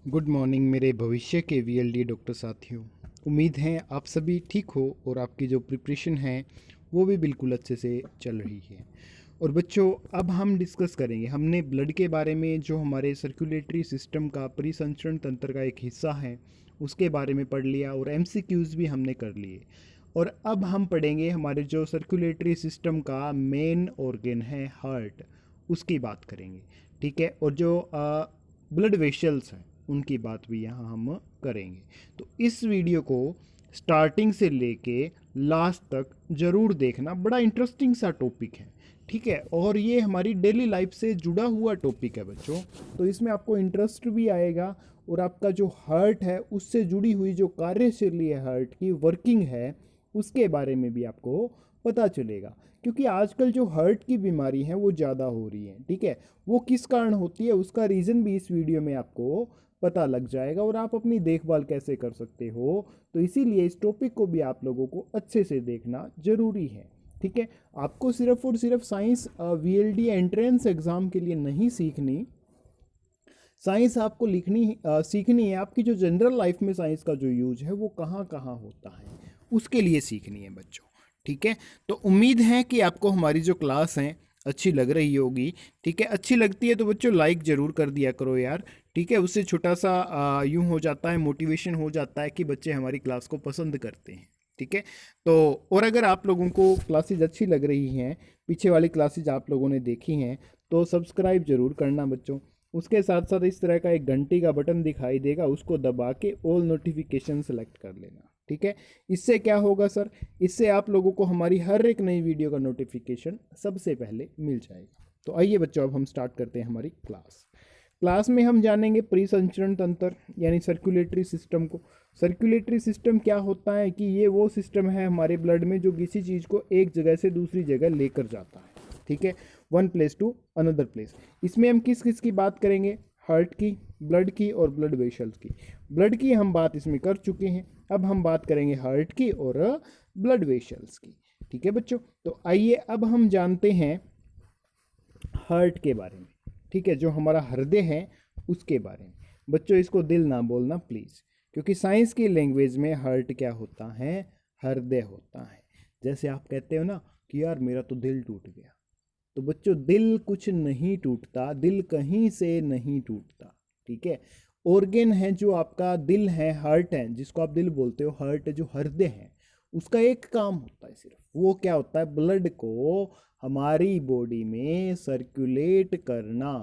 Good morning मेरे भविष्य के वीएलडी डॉक्टर साथियों। उम्मीद है आप सभी ठीक हो और आपकी जो प्रिपरेशन है वो भी बिल्कुल अच्छे से चल रही है। और बच्चों, अब हम डिस्कस करेंगे, हमने ब्लड के बारे में जो हमारे सर्कुलेटरी सिस्टम का परिसंचरण तंत्र का एक हिस्सा है उसके बारे में पढ़ लिया और एमसीक्यूज़ भी हमने कर लिए। और अब हम पढ़ेंगे हमारे जो सर्कुलेटरी सिस्टम का मेन ऑर्गन है हार्ट, उसकी बात करेंगे। ठीक है, और जो ब्लड वेसल्स हैं उनकी बात भी यहाँ हम करेंगे। तो इस वीडियो को स्टार्टिंग से लेके लास्ट तक ज़रूर देखना, बड़ा इंटरेस्टिंग सा टॉपिक है। ठीक है, और ये हमारी डेली लाइफ से जुड़ा हुआ टॉपिक है बच्चों, तो इसमें आपको इंटरेस्ट भी आएगा और आपका जो हार्ट है उससे जुड़ी हुई जो कार्यशैली है, हार्ट की वर्किंग है, उसके बारे में भी आपको पता चलेगा। क्योंकि आजकल जो हार्ट की बीमारी है वो ज़्यादा हो रही है। ठीक है, वो किस कारण होती है उसका रीज़न भी इस वीडियो में आपको पता लग जाएगा और आप अपनी देखभाल कैसे कर सकते हो। तो इसीलिए इस टॉपिक को भी आप लोगों को अच्छे से देखना ज़रूरी है। ठीक है, आपको सिर्फ और सिर्फ साइंस वीएलडी एंट्रेंस एग्ज़ाम के लिए नहीं सीखनी, साइंस आपको सीखनी है, आपकी जो जनरल लाइफ में साइंस का जो यूज है वो कहाँ कहाँ होता है उसके लिए सीखनी है बच्चों। ठीक है, तो उम्मीद है कि आपको हमारी जो क्लास है अच्छी लग रही होगी। ठीक है, अच्छी लगती है तो बच्चों लाइक ज़रूर कर दिया करो यार। ठीक है, उससे छोटा सा यूँ हो जाता है, मोटिवेशन हो जाता है कि बच्चे हमारी क्लास को पसंद करते हैं। ठीक है, तो और अगर आप लोगों को क्लासेज अच्छी लग रही हैं, पीछे वाली क्लासेज आप लोगों ने देखी हैं, तो सब्सक्राइब ज़रूर करना बच्चों। उसके साथ साथ इस तरह का एक घंटी का बटन दिखाई देगा, उसको दबा के ऑल नोटिफिकेशन सेलेक्ट कर लेना। ठीक है, इससे क्या होगा सर, इससे आप लोगों को हमारी हर एक नई वीडियो का नोटिफिकेशन सबसे पहले मिल जाएगा। तो आइए बच्चों, अब हम स्टार्ट करते हैं हमारी क्लास में हम जानेंगे परिसंचरण तंत्र यानी सर्कुलेटरी सिस्टम को। सर्कुलेटरी सिस्टम क्या होता है कि ये वो सिस्टम है हमारे ब्लड में जो किसी चीज़ को एक जगह से दूसरी जगह लेकर जाता है। ठीक है, one place to another place. इसमें हम किस किस की बात करेंगे, हार्ट की, ब्लड की और ब्लड वेसल्स की। ब्लड की हम बात इसमें कर चुके हैं, अब हम बात करेंगे हार्ट की और ब्लड वेसल्स की। ठीक है बच्चों, तो आइए अब हम जानते हैं हार्ट के बारे में। ठीक है, जो हमारा हृदय है उसके बारे में। बच्चों इसको दिल ना बोलना प्लीज़, क्योंकि साइंस की लैंग्वेज में हार्ट क्या होता है, हृदय होता है। जैसे आप कहते हो ना कि यार मेरा तो दिल टूट गया, तो बच्चों दिल कुछ नहीं टूटता, दिल कहीं से नहीं टूटता। ठीक है, ऑर्गन है जो आपका दिल है, हार्ट है जिसको आप दिल बोलते हो, हार्ट जो हृदय है उसका एक काम होता है सिर्फ, वो क्या होता है, ब्लड को हमारी बॉडी में सर्कुलेट करना।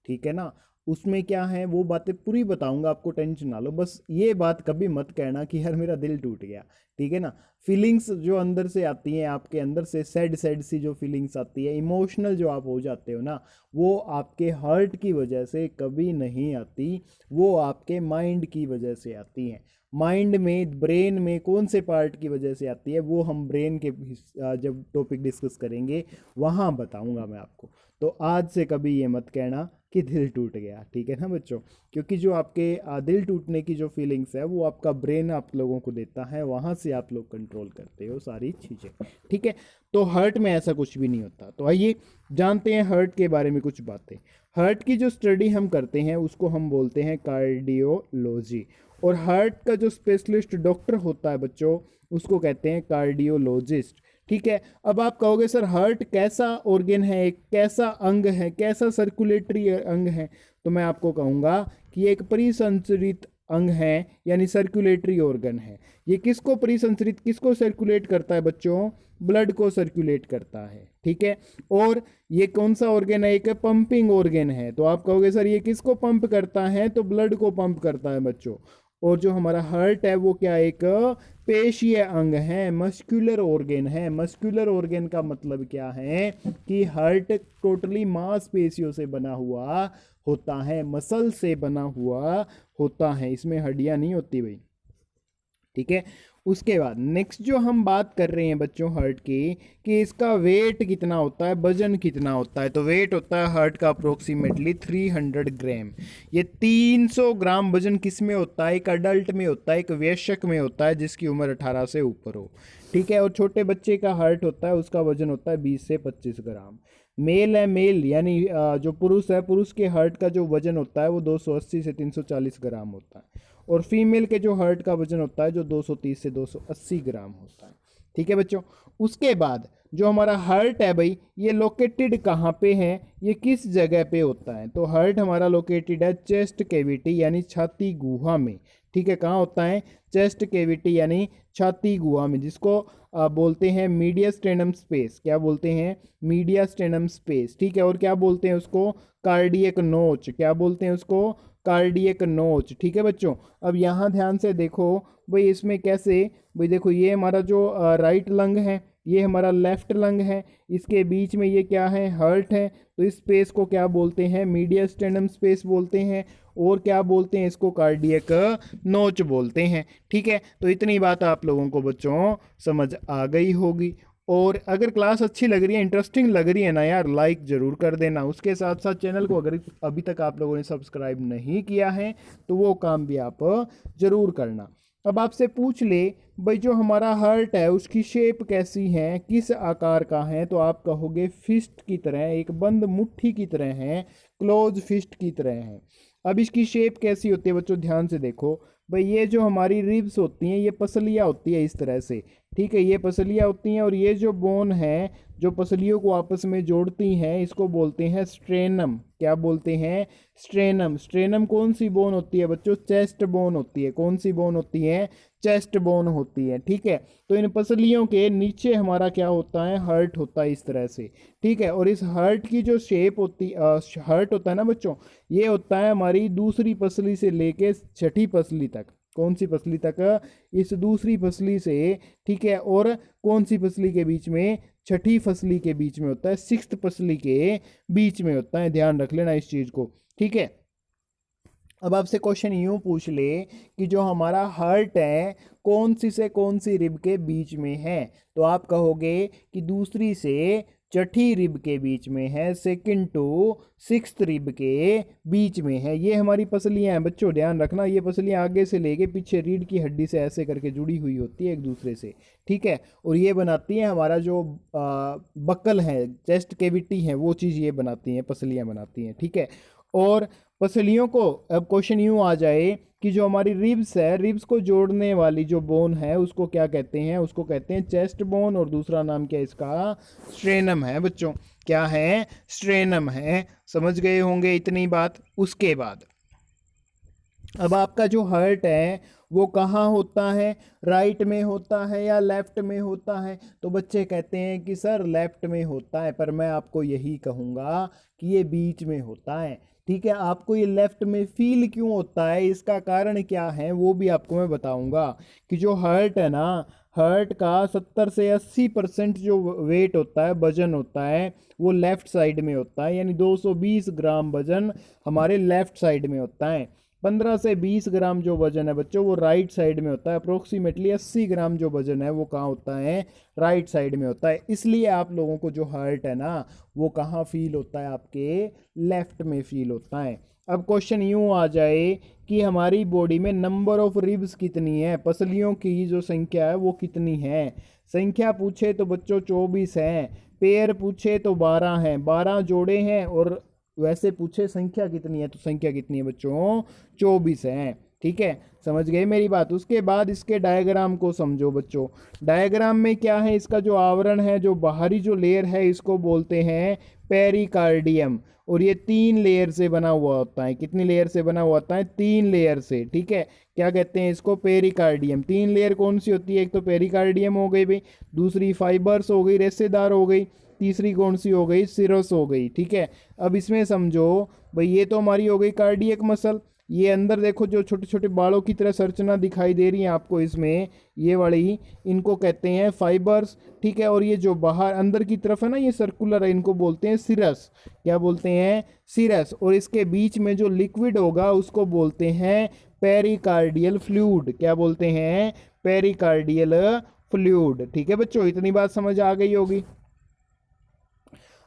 ठीक है ना, उसमें क्या है वो बातें पूरी बताऊंगा आपको, टेंशन ना लो। बस ये बात कभी मत कहना कि यार मेरा दिल टूट गया। ठीक है ना, फीलिंग्स जो अंदर से आती हैं, आपके अंदर से सैड सैड सी जो फीलिंग्स आती है, इमोशनल जो आप हो जाते हो ना, वो आपके हार्ट की वजह से कभी नहीं आती, वो आपके माइंड की वजह से आती हैं। माइंड में, ब्रेन में कौन से पार्ट की वजह से आती है वो हम ब्रेन के जब टॉपिक डिस्कस करेंगे वहाँ बताऊँगा मैं आपको। तो आज से कभी ये मत कहना कि दिल टूट गया। ठीक है ना बच्चों, क्योंकि जो आपके दिल टूटने की जो फीलिंग्स है वो आपका ब्रेन आप लोगों को देता है, वहाँ से आप लोग कंट्रोल करते हो सारी चीज़ें। ठीक है, तो हार्ट में ऐसा कुछ भी नहीं होता। तो आइए जानते हैं हार्ट के बारे में कुछ बातें। हार्ट की जो स्टडी हम करते हैं उसको हम बोलते हैं कार्डियोलॉजी, और हार्ट का जो स्पेशलिस्ट डॉक्टर होता है बच्चों उसको कहते हैं कार्डियोलॉजिस्ट। ठीक है, अब आप कहोगे सर हार्ट कैसा ऑर्गन है, एक कैसा अंग है, कैसा सर्कुलेटरी अंग है, तो मैं आपको कहूँगा कि एक परिसंचरित अंग है यानी सर्कुलेटरी ऑर्गन है। ये किसको परिसंचरित, किसको सर्कुलेट करता है बच्चों, ब्लड को सर्कुलेट करता है। ठीक है, और ये कौन सा ऑर्गन है, एक पंपिंग ऑर्गन है। तो आप कहोगे सर ये किसको पंप करता है, तो ब्लड को पंप करता है बच्चों। और जो हमारा हार्ट है वो क्या, एक पेशीय अंग है, मस्कुलर ऑर्गन है। मस्कुलर ऑर्गन का मतलब क्या है कि हार्ट टोटली मांसपेशियों से बना हुआ होता है, मसल से बना हुआ होता है, इसमें हड्डियां नहीं होती भाई। ठीक है, उसके बाद नेक्स्ट जो हम बात कर रहे हैं बच्चों हार्ट की, कि इसका वेट कितना होता है, वजन कितना होता है। तो वेट होता है हार्ट का अप्रोक्सीमेटली 300 ग्राम। ये 300 ग्राम वजन किस में होता है, एक अडल्ट में होता है, एक वयस्क में होता है जिसकी उम्र 18 से ऊपर हो। ठीक है, और छोटे बच्चे का हार्ट होता है उसका वजन होता है 20 से 25 ग्राम। मेल है, मेल यानी जो पुरुष है, पुरुष के हार्ट का जो वजन होता है वो 280 से 340 ग्राम होता है, और फीमेल के जो हार्ट का वजन होता है जो 230 से 280 ग्राम होता है। ठीक है बच्चों। उसके बाद जो हमारा हार्ट है भाई, ये लोकेटेड कहाँ पे है, ये किस जगह पे होता है, तो हार्ट हमारा लोकेटेड है चेस्ट कैविटी यानी छाती गुहा में। ठीक है, कहाँ होता है, चेस्ट कैविटी यानी छाती गुहा में, जिसको बोलते हैं मीडियास्टेनम स्पेस। क्या बोलते हैं, मीडियास्टेनम स्पेस। ठीक है, और क्या बोलते हैं उसको, कार्डियक नोच। क्या बोलते हैं उसको, कार्डियक नोच। ठीक है बच्चों। अब यहाँ ध्यान से देखो भाई, इसमें कैसे, भाई देखो ये हमारा जो राइट लंग है, ये हमारा लेफ्ट लंग है, इसके बीच में ये क्या है, हार्ट है, तो इस स्पेस को क्या बोलते हैं, मीडियास्टेनम स्पेस बोलते हैं, और क्या बोलते हैं इसको, कार्डियक नोच बोलते हैं। ठीक है, तो इतनी बात आप लोगों को बच्चों समझ आ गई होगी। और अगर क्लास अच्छी लग रही है, इंटरेस्टिंग लग रही है ना यार, लाइक ज़रूर कर देना। उसके साथ साथ चैनल को अगर अभी तक आप लोगों ने सब्सक्राइब नहीं किया है तो वो काम भी आप ज़रूर करना। अब आपसे पूछ ले भाई, जो हमारा हार्ट है उसकी शेप कैसी है, किस आकार का है, तो आप कहोगे फिस्ट की तरह, एक बंद मुट्ठी की तरह है, क्लोज फिस्ट की तरह है। अब इसकी शेप कैसी होती है बच्चों, ध्यान से देखो भाई, ये जो हमारी रिब्स होती हैं ये पसलियाँ होती है इस तरह से। ठीक है, ये पसलियाँ होती हैं, और ये जो बोन है जो पसलियों को आपस में जोड़ती हैं, इसको बोलते हैं स्ट्रेनम। क्या बोलते हैं, स्ट्रेनम। स्ट्रेनम कौन सी बोन होती है बच्चों, चेस्ट बोन होती है। कौन सी बोन होती है, चेस्ट बोन होती है। ठीक है, तो इन पसलियों के नीचे हमारा क्या होता है, हार्ट होता है इस तरह से। ठीक है, और इस हार्ट की जो शेप होती, हार्ट होता है ना बच्चों, ये होता है हमारी दूसरी पसली से लेके छठी पसली तक। कौन सी पसली तक, इस दूसरी पसली से। ठीक है, और कौन सी पसली के बीच में, छठी फसली के बीच में होता है, सिक्स्थ पसली के बीच में होता है। ध्यान रख लेना इस चीज को। ठीक है, अब आपसे क्वेश्चन यूं पूछ ले कि जो हमारा हार्ट है कौन सी से कौन सी रिब के बीच में है, तो आप कहोगे कि दूसरी से छठी रिब के बीच में है, सेकंड टू सिक्स्थ रिब के बीच में है। ये हमारी पसलियां हैं बच्चों, ध्यान रखना, ये पसलियां आगे से लेके पीछे रीढ़ की हड्डी से ऐसे करके जुड़ी हुई होती है एक दूसरे से। ठीक है, और ये बनाती है हमारा जो बकल है, चेस्ट कैविटी है, वो चीज़ ये बनाती हैं, पसलियां बनाती हैं। ठीक है, और पसलियों को, अब क्वेश्चन यूं आ जाए कि जो हमारी रिब्स है, रिब्स को जोड़ने वाली जो बोन है उसको क्या कहते हैं, उसको कहते हैं चेस्ट बोन, और दूसरा नाम क्या है इसका, स्ट्रेनम है बच्चों। क्या है, स्ट्रेनम है। समझ गए होंगे इतनी बात। उसके बाद अब आपका जो हार्ट है वो कहाँ होता है, राइट में होता है या लेफ्ट में होता है, तो बच्चे कहते हैं कि सर लेफ्ट में होता है, पर मैं आपको यही कहूँगा कि ये बीच में होता है। ठीक है, आपको ये लेफ्ट में फील क्यों होता है, इसका कारण क्या है, वो भी आपको मैं बताऊंगा। कि जो हार्ट है ना, हार्ट का 70 से 80% जो वेट होता है, वजन होता है, वो लेफ्ट साइड में होता है, यानी 220 ग्राम वजन हमारे लेफ्ट साइड में होता है। 15 से 20 ग्राम जो वजन है बच्चों वो राइट साइड में होता है। अप्रोक्सीमेटली 80 ग्राम जो वजन है वो कहाँ होता है, राइट साइड में होता है। इसलिए आप लोगों को जो हार्ट है ना वो कहाँ फील होता है, आपके लेफ्ट में फील होता है। अब क्वेश्चन यूं आ जाए कि हमारी बॉडी में नंबर ऑफ रिब्स कितनी है, पसलियों की जो संख्या है वो कितनी है। संख्या पूछे तो बच्चों 24 है, पेयर पूछे तो 12 हैं, 12 जोड़े हैं, और वैसे पूछे संख्या कितनी है तो संख्या कितनी है बच्चों, 24 है। ठीक है, समझ गए मेरी बात। उसके बाद इसके डायग्राम को समझो बच्चों। डायग्राम में क्या है, इसका जो आवरण है, जो बाहरी जो लेयर है, इसको बोलते हैं पेरिकार्डियम, और ये 3 लेयर से बना हुआ होता है। कितनी लेयर से बना हुआ होता है, 3 लेयर से। ठीक है, क्या कहते हैं इसको, पेरिकार्डियम। 3 लेयर कौन सी होती है, एक तो पेरिकार्डियम हो गई भाई, दूसरी फाइबर्स हो गई, रेशेदार हो गई, तीसरी कौन सी हो गई, सिरस हो गई। ठीक है, अब इसमें समझो भाई, ये तो हमारी हो गई कार्डियक मसल। ये अंदर देखो जो छोटे छोटे बालों की तरह संरचना दिखाई दे रही है आपको इसमें, ये वाली, इनको कहते हैं फाइबर्स। ठीक है, और ये जो बाहर अंदर की तरफ है ना, ये सर्कुलर है, इनको बोलते हैं सिरस। क्या बोलते हैं, सिरस। और इसके बीच में जो लिक्विड होगा उसको बोलते हैं पेरिकार्डियल फ्लूइड। क्या बोलते हैं, पेरिकार्डियल फ्लूइड। ठीक है बच्चों, इतनी बात समझ आ गई होगी।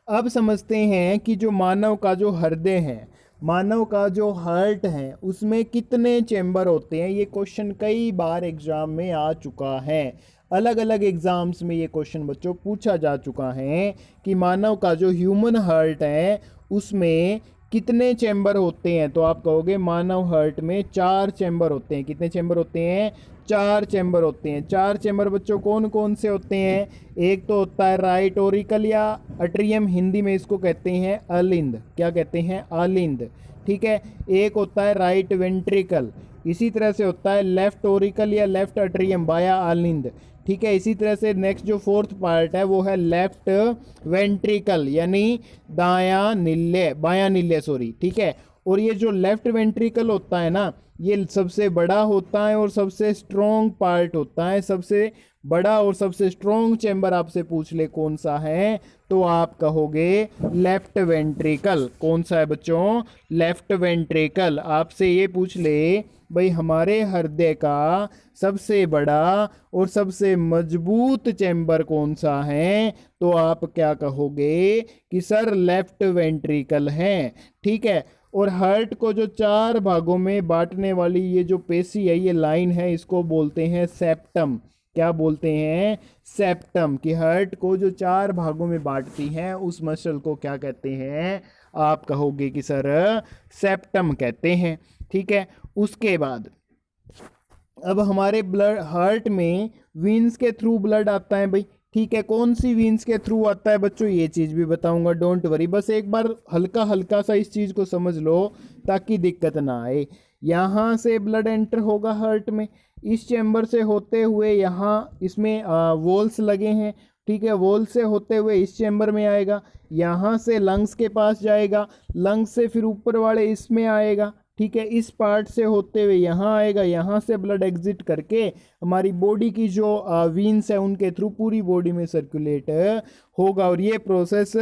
अब समझते हैं कि जो मानव का जो हृदय है, मानव का जो हार्ट है, उसमें कितने चेंबर होते हैं। ये क्वेश्चन कई बार एग्जाम में आ चुका है। अलग अलग एग्जाम्स में ये क्वेश्चन बच्चों पूछा जा चुका है कि मानव का जो ह्यूमन हार्ट है उसमें कितने चैम्बर होते हैं। तो आप कहोगे मानव हार्ट में 4 चैम्बर होते हैं। कितने चैम्बर होते हैं? 4 चैम्बर होते हैं। 4 चैम्बर बच्चों कौन कौन से होते हैं? एक तो होता है राइट ओरिकल या अट्रियम, हिंदी में इसको कहते हैं अलिंद। क्या कहते हैं? अलिंद। ठीक है। एक होता है राइट वेंट्रिकल, इसी तरह से होता है लेफ्ट ओरिकल या लेफ्ट अट्रियम बाया अलिंद। ठीक है। इसी तरह से नेक्स्ट जो फोर्थ पार्ट है वो है लेफ्ट वेंट्रिकल यानी दायां नीले, बायां नीले सॉरी। ठीक है। और ये जो लेफ्ट वेंट्रिकल होता है ना, ये सबसे बड़ा होता है और सबसे स्ट्रॉन्ग पार्ट होता है। सबसे बड़ा और सबसे स्ट्रॉन्ग चैम्बर आपसे पूछ ले कौन सा है, तो आप कहोगे लेफ्ट वेंट्रिकल। कौन सा है बच्चों? Left ventricle. आपसे ये पूछ ले भाई हमारे हृदय का सबसे बड़ा और सबसे मजबूत चैम्बर कौन सा है, तो आप क्या कहोगे कि सर लेफ्ट वेंट्रिकल है। ठीक है। और हार्ट को जो 4 भागों में बांटने वाली ये जो पेशी है, ये लाइन है, इसको बोलते हैं सेप्टम। क्या बोलते हैं? सेप्टम। कि हार्ट को जो 4 भागों में बांटती है उस मसल को क्या कहते हैं? आप कहोगे कि सर सेप्टम कहते हैं। ठीक है। उसके बाद अब हमारे ब्लड हार्ट में वीन्स के थ्रू ब्लड आता है भाई। ठीक है। कौन सी वीन्स के थ्रू आता है बच्चों, ये चीज़ भी बताऊंगा, डोंट वरी। बस एक बार हल्का हल्का सा इस चीज़ को समझ लो ताकि दिक्कत ना आए। यहाँ से ब्लड एंटर होगा हार्ट में, इस चैम्बर से होते हुए यहाँ इसमें वॉल्स लगे हैं। ठीक है। वॉल से होते हुए इस चैम्बर में आएगा, यहाँ से लंग्स के पास जाएगा, लंग्स से फिर ऊपर वाले इसमें आएगा। ठीक है। इस पार्ट से होते हुए यहाँ आएगा, यहाँ से ब्लड एग्जिट करके हमारी बॉडी की जो वीन्स है उनके थ्रू पूरी बॉडी में सर्कुलेट होगा। और ये प्रोसेस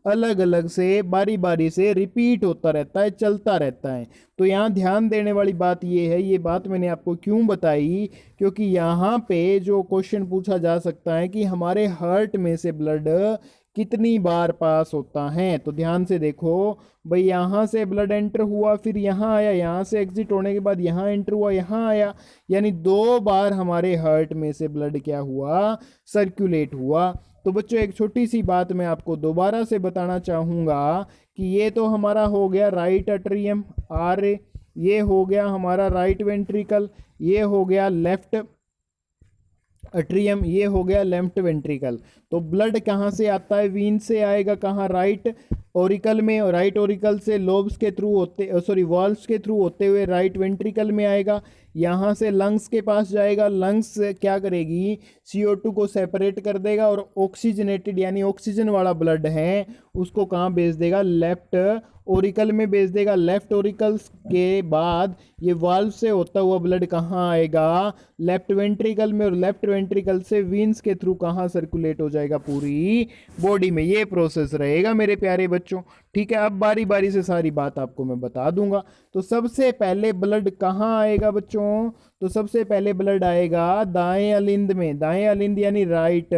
अलग अलग से बारी बारी से रिपीट होता रहता है, चलता रहता है। तो यहाँ ध्यान देने वाली बात ये है, ये बात मैंने आपको क्यों बताई, क्योंकि यहाँ पे जो क्वेश्चन पूछा जा सकता है कि हमारे हार्ट में से ब्लड कितनी बार पास होता है। तो ध्यान से देखो भाई, यहाँ से ब्लड एंटर हुआ, फिर यहाँ आया, यहाँ से एग्जिट होने के बाद यहाँ एंटर हुआ, यहाँ आया, यानी 2 बार हमारे हार्ट में से ब्लड क्या हुआ? सर्कुलेट हुआ। तो बच्चों एक छोटी सी बात मैं आपको दोबारा से बताना चाहूँगा कि ये तो हमारा हो गया राइट अट्रियम आर, ये हो गया हमारा राइट वेंट्रिकल, ये हो गया लेफ्ट अट्रियम, ये हो गया लेफ्ट वेंट्रिकल। तो ब्लड कहाँ से आता है? वीन से आएगा। कहाँ? राइट ओरिकल में, और राइट ओरिकल से लोब्स के थ्रू होते सॉरी वॉल्व्स के थ्रू होते हुए राइट वेंट्रिकल में आएगा, यहाँ से लंग्स के पास जाएगा। लंग्स क्या करेगी? CO2 को सेपरेट कर देगा और ऑक्सीजनेटेड यानी ऑक्सीजन वाला ब्लड है उसको कहाँ भेज देगा? लेफ्ट ओरिकल में भेज देगा। लेफ्ट ओरिकल्स के बाद ये वाल्व से होता हुआ ब्लड कहाँ आएगा? लेफ्ट वेंट्रिकल में, और लेफ्ट वेंट्रिकल से वीन्स के थ्रू कहाँ सर्कुलेट हो जाएगा? पूरी बॉडी में। ये प्रोसेस रहेगा मेरे प्यारे बच्चों। ठीक है। अब बारी बारी से सारी बात आपको मैं बता दूंगा। तो सबसे पहले ब्लड कहाँ आएगा बच्चों? तो सबसे पहले ब्लड आएगा दाएं अलिंद में। दाएं अलिंद यानी राइट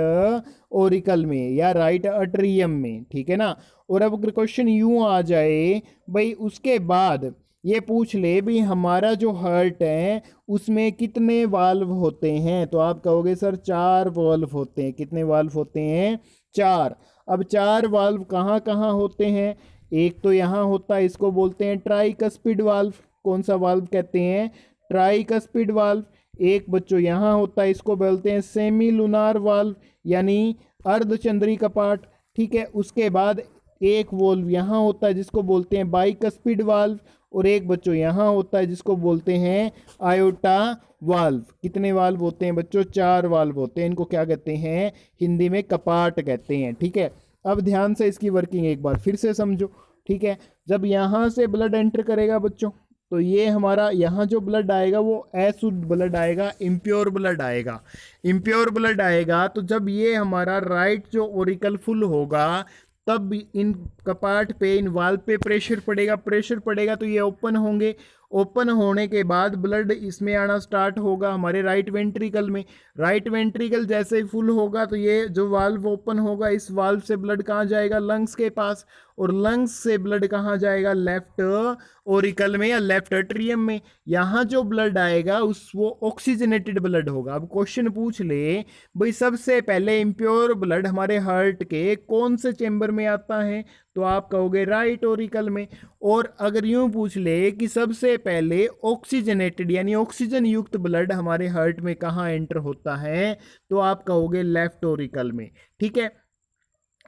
ओरिकल में या राइट अट्रियम में। ठीक है ना। और अब अगर क्वेश्चन यूं आ जाए भाई, उसके बाद ये पूछ ले भी हमारा जो हार्ट है उसमें कितने वाल्व होते हैं, तो आप कहोगे सर 4 वाल्व होते हैं। कितने वाल्व होते हैं? 4। अब 4 वाल्व कहाँ कहाँ होते हैं? एक तो यहाँ होता है, इसको बोलते हैं ट्राइकस्पिड वाल्व। कौन सा वाल्व कहते हैं? Tricuspid valve. एक बच्चों यहाँ होता है, इसको बोलते हैं सेमी लूनार वाल्व यानी अर्धचंद्री कपाट। ठीक है। उसके बाद एक वॉल्व यहाँ होता है जिसको बोलते हैं बाइकस्पिड वाल्व, और एक बच्चों यहाँ होता है जिसको बोलते हैं आयोटा वाल्व। कितने वाल्व होते हैं बच्चों? 4 वाल्व होते हैं। इनको क्या कहते हैं? हिंदी में कपाट कहते हैं। ठीक है। अब ध्यान से इसकी वर्किंग एक बार फिर से समझो। ठीक है। जब यहाँ से ब्लड एंटर करेगा बच्चों, तो ये हमारा यहाँ जो ब्लड आएगा वो अशुद्ध ब्लड आएगा, इम्प्योर ब्लड आएगा। इम्प्योर ब्लड आएगा तो जब ये हमारा राइट जो ओरिकल फुल होगा तब इन कपाट पे, इन वाल्व पे प्रेशर पड़ेगा। प्रेशर पड़ेगा तो ये ओपन होंगे। ओपन होने के बाद ब्लड इसमें आना स्टार्ट होगा हमारे राइट वेंट्रिकल में। राइट वेंट्रिकल जैसे ही फुल होगा तो ये जो वाल्व ओपन होगा, इस वाल्व से ब्लड कहाँ जाएगा? लंग्स के पास। और लंग्स से ब्लड कहाँ जाएगा? लेफ्ट ओरिकल में या लेफ्ट एट्रियम में। यहाँ जो ब्लड आएगा उस वो ऑक्सीजनेटेड ब्लड होगा। अब क्वेश्चन पूछ ले भाई सबसे पहले इम्प्योर ब्लड हमारे हार्ट के कौन से चेंबर में आता है, तो आप कहोगे राइट ओरिकल में। और अगर यूं पूछ ले कि सबसे पहले ऑक्सीजनेटेड यानी ऑक्सीजन युक्त ब्लड हमारे हार्ट में कहाँ एंटर होता है, तो आप कहोगे लेफ्ट ओरिकल में। ठीक है,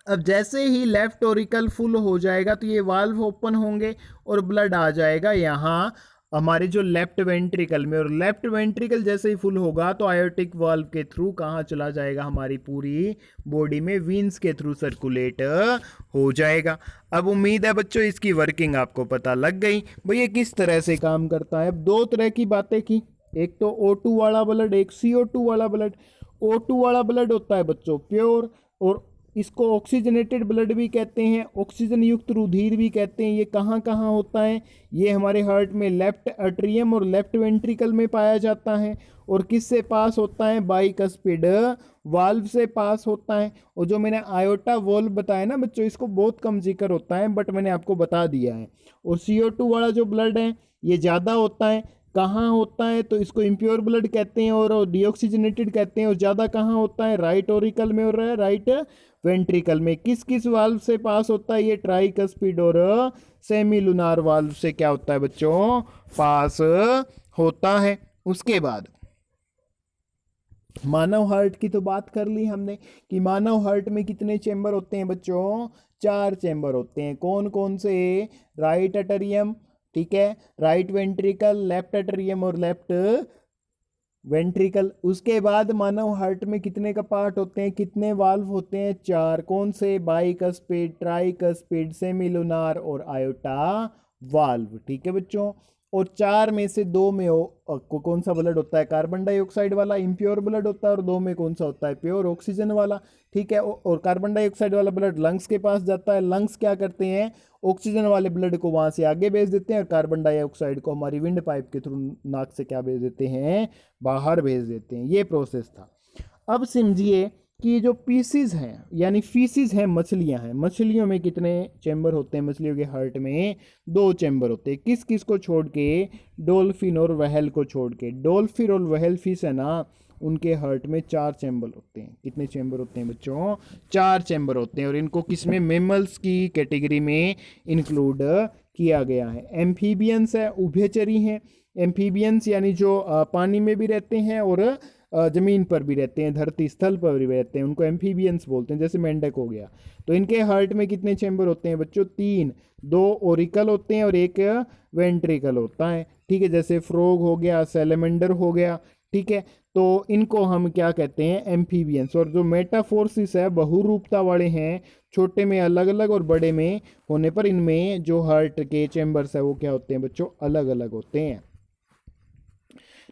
अब जैसे ही लेफ्ट ओरिकल फुल हो जाएगा तो ये वाल्व ओपन होंगे और ब्लड आ जाएगा यहाँ हमारे जो लेफ्ट वेंट्रिकल में, और लेफ्ट वेंट्रिकल जैसे ही फुल होगा तो आयोटिक वाल्व के थ्रू कहाँ चला जाएगा, हमारी पूरी बॉडी में वीन्स के थ्रू सर्कुलेट हो जाएगा। अब उम्मीद है बच्चों इसकी वर्किंग आपको पता लग गई। भैया किस तरह से काम करता है। अब दो तरह की बातें की, एक तो O2 वाला ब्लड, एक CO2 वाला ब्लड। O2 वाला ब्लड होता है बच्चों प्योर, और इसको ऑक्सीजनेटेड ब्लड भी कहते हैं, ऑक्सीजन युक्त रुधिर भी कहते हैं। ये कहाँ कहाँ होता है, ये हमारे हार्ट में लेफ्ट एट्रियम और लेफ्ट वेंट्रिकल में पाया जाता है। और किससे पास होता है, बाइकस्पिड वाल्व से पास होता है। और जो मैंने आयोटा वाल्व बताया ना बच्चों, इसको बहुत कम जिक्र होता है बट मैंने आपको बता दिया है। और CO2 वाला जो ब्लड है ये ज़्यादा होता है। कहाँ होता है, तो इसको इम्प्योर ब्लड कहते हैं और डीऑक्सीजनेटेड कहते हैं। और ज़्यादा कहाँ होता है, राइट ओरिकल में और राइट वेंट्रिकल में। किस किस वाल्व से पास होता है, ये ट्राइकस्पिड और सेमी लूनार वाल्व से क्या होता है बच्चों, पास होता है। उसके बाद मानव हार्ट की तो बात कर ली हमने कि मानव हार्ट में कितने चेंबर होते हैं बच्चों, 4 चेंबर होते हैं। कौन कौन से, राइट एट्रियम, ठीक है, राइट वेंट्रिकल, लेफ्ट एट्रियम और लेफ्ट वेंट्रिकल। उसके बाद मानव हार्ट में कितने का पार्ट होते हैं, कितने वाल्व होते हैं, 4। कौन से, बाइकस्पिड, ट्राइकस्पिड, सेमिलुनार और आयोटा वाल्व। ठीक है बच्चों, और 4 में से 2 में कौन सा ब्लड होता है, कार्बन डाइऑक्साइड वाला इम्प्योर ब्लड होता है, और 2 में कौन सा होता है, प्योर ऑक्सीजन वाला। ठीक है, और कार्बन डाइऑक्साइड वाला ब्लड लंग्स के पास जाता है। लंग्स क्या करते हैं, ऑक्सीजन वाले ब्लड को वहां से आगे भेज देते हैं, और कार्बन डाइऑक्साइड को हमारी विंड पाइप के थ्रू नाक से क्या भेज देते हैं, बाहर भेज देते हैं। ये प्रोसेस था। अब समझिए कि जो पीसीज हैं यानी फीसिस हैं, मछलियां हैं, मछलियों में कितने चैम्बर होते हैं, मछलियों के हार्ट में 2 चैम्बर होते हैं। किस किस को छोड़ के, डॉल्फिन और व्हेल को छोड़ के। डॉल्फिन और व्हेल फिश है ना, उनके हार्ट में 4 चैम्बर होते हैं। कितने चैम्बर होते हैं बच्चों, 4 चैम्बर होते हैं। और इनको किसमें, मेमल्स की कैटेगरी में इंक्लूड किया गया है। एम्फीबियंस है, उभयचरी हैं। एम्फीबियंस यानी जो पानी में भी रहते हैं और जमीन पर भी रहते हैं, धरती स्थल पर भी रहते हैं, उनको एम्फीबियंस बोलते हैं। जैसे मेंढक हो गया, तो इनके हार्ट में कितने चैम्बर होते हैं बच्चों, 3। 2 ओरिकल होते हैं और 1 वेंट्रिकल होता है। ठीक है, जैसे फ्रॉग हो गया, सैलेमेंडर हो गया। ठीक है, तो इनको हम क्या कहते हैं, एम्फीबियंस। और जो मेटाफोर्सिस है, बहुरूपता वाले हैं, छोटे में अलग अलग और बड़े में होने पर इनमें जो हार्ट के चैम्बर्स है वो क्या होते हैं बच्चों, अलग अलग होते हैं।